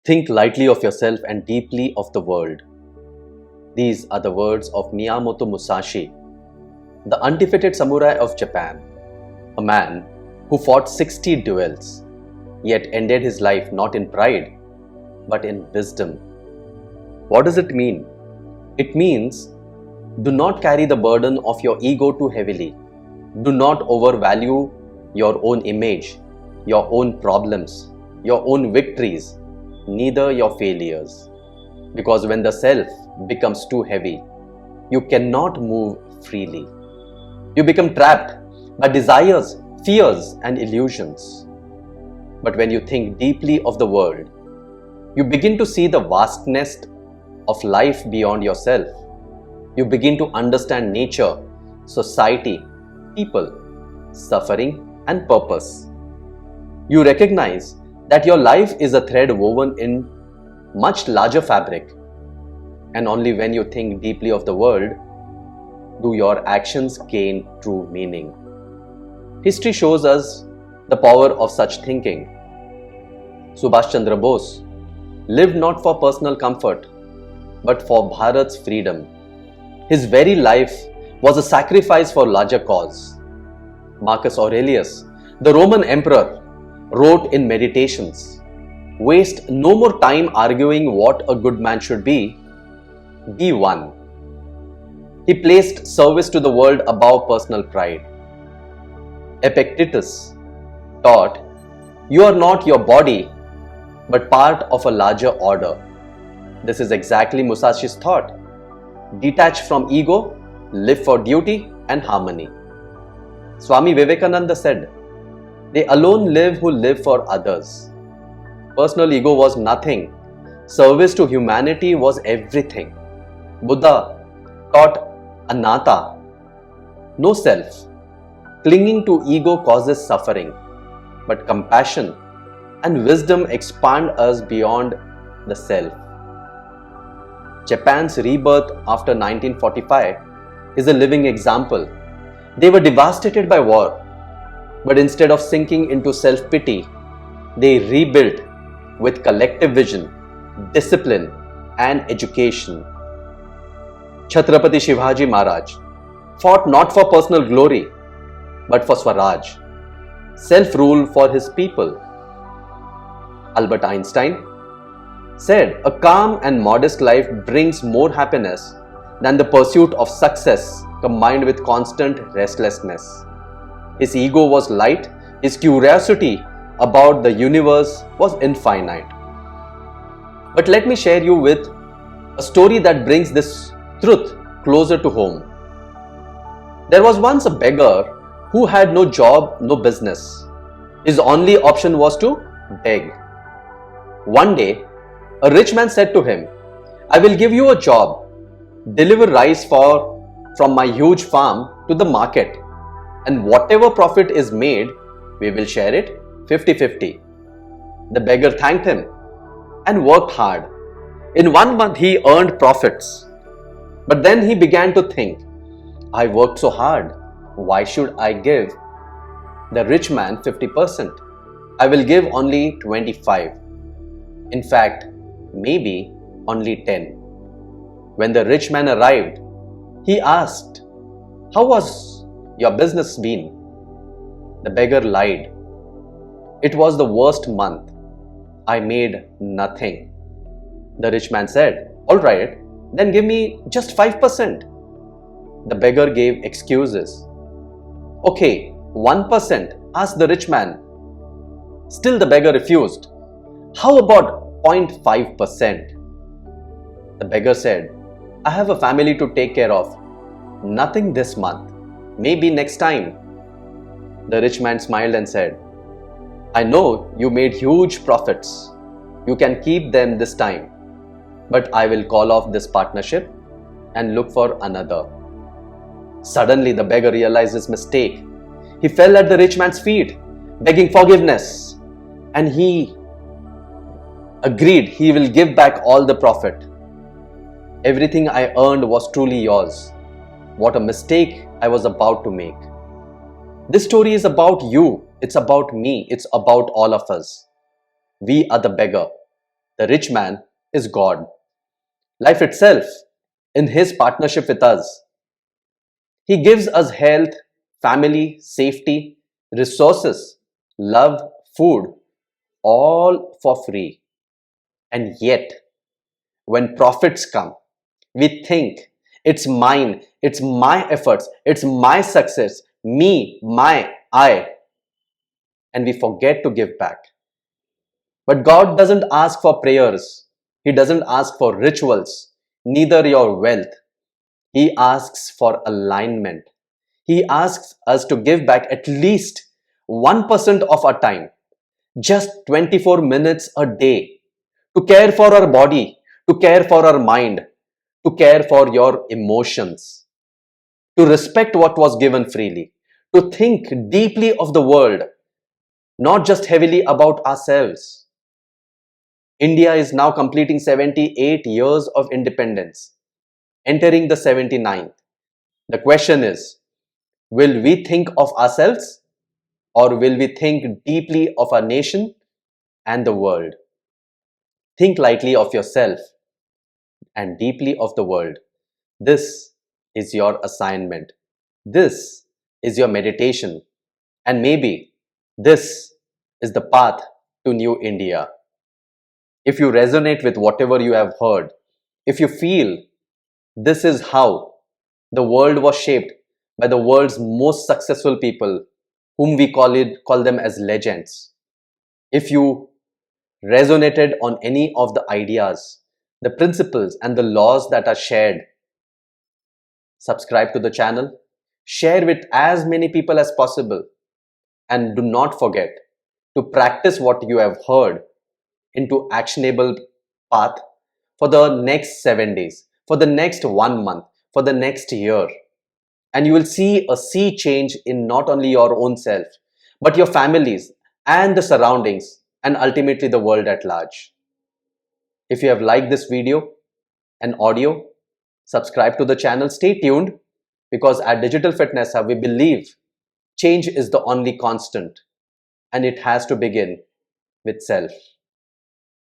Think lightly of yourself and deeply of the world. These are the words of Miyamoto Musashi, the undefeated samurai of Japan, a man who fought 60 duels, yet ended his life not in pride, but in wisdom. What does it mean? It means do not carry the burden of your ego too heavily. Do not overvalue your own image, your own problems, your own victories, neither your failures. Because when the self becomes too heavy, you cannot move freely. You become trapped by desires, fears, and illusions. But when you think deeply of the world, you begin to see the vastness of life beyond yourself. You begin to understand nature, society, people, suffering, and purpose. You recognize that your life is a thread woven in much larger fabric, and only when you think deeply of the world do your actions gain true meaning. History shows us the power of such thinking. Subhash Chandra Bose lived not for personal comfort, but for Bharat's freedom. His very life was a sacrifice for larger cause. Marcus Aurelius, the Roman emperor, wrote in Meditations, "Waste no more time arguing what a good man should be one." He placed service to the world above personal pride. Epictetus taught, "You are not your body, but part of a larger order." This is exactly Musashi's thought. Detach from ego, live for duty and harmony. Swami Vivekananda said, "They alone live who live for others." Personal ego was nothing. Service to humanity was everything. Buddha taught anatta, no self. Clinging to ego causes suffering, but compassion and wisdom expand us beyond the self. Japan's rebirth after 1945 is a living example. They were devastated by war, but instead of sinking into self-pity, they rebuilt with collective vision, discipline, and education. Chhatrapati Shivaji Maharaj fought not for personal glory, but for Swaraj, self-rule for his people. Albert Einstein said, "A calm and modest life brings more happiness than the pursuit of success combined with constant restlessness." His ego was light, his curiosity about the universe was infinite. But let me share you with a story that brings this truth closer to home. There was once a beggar who had no job, no business. His only option was to beg. One day, a rich man said to him, "I will give you a job. Deliver rice from my huge farm to the market, and whatever profit is made, we will share it 50-50. The beggar thanked him and worked hard. In 1 month, he earned profits. But then he began to think, "I worked so hard. Why should I give the rich man 50%? I will give only 25. In fact, maybe only 10. When the rich man arrived, he asked, "How was your business been?" The beggar lied. "It was the worst month. I made nothing." The rich man said, "All right, then give me just 5%. The beggar gave excuses. "Okay, 1%, asked the rich man. Still the beggar refused. "How about 0.5%? The beggar said, "I have a family to take care of. Nothing this month. Maybe next time." The rich man smiled and said, "I know you made huge profits. You can keep them this time. But I will call off this partnership and look for another." Suddenly the beggar realized his mistake. He fell at the rich man's feet, begging forgiveness, and he agreed he will give back all the profit. "Everything I earned was truly yours. What a mistake I was about to make." This story is about you. It's about me. It's about all of us. We are the beggar. The rich man is God, life itself, in his partnership with us. He gives us health, family, safety, resources, love, food, all for free. And yet, when profits come, we think it's mine, it's my efforts, it's my success, me, my, I, and we forget to give back. But God doesn't ask for prayers, He doesn't ask for rituals, neither your wealth. He asks for alignment. He asks us to give back at least 1% of our time, just 24 minutes a day, to care for our body, to care for our mind, to care for your emotions, to respect what was given freely, to think deeply of the world, not just heavily about ourselves. India is now completing 78 years of independence, entering the 79th. The question is, will we think of ourselves or will we think deeply of our nation and the world? Think lightly of yourself and deeply of the world. This is your assignment. This is your meditation. And maybe this is the path to New India. If you resonate with whatever you have heard, if you feel this is how the world was shaped by the world's most successful people, whom we call them as legends. If you resonated on any of the ideas, the principles and the laws that are shared, subscribe to the channel, share with as many people as possible, and do not forget to practice what you have heard into actionable path for the next 7 days, for the next 1 month, for the next year. And you will see a sea change in not only your own self, but your families and the surroundings, and ultimately the world at large. If you have liked this video and audio, subscribe to the channel, stay tuned, because at Digital Fitness Hub, we believe change is the only constant and it has to begin with self.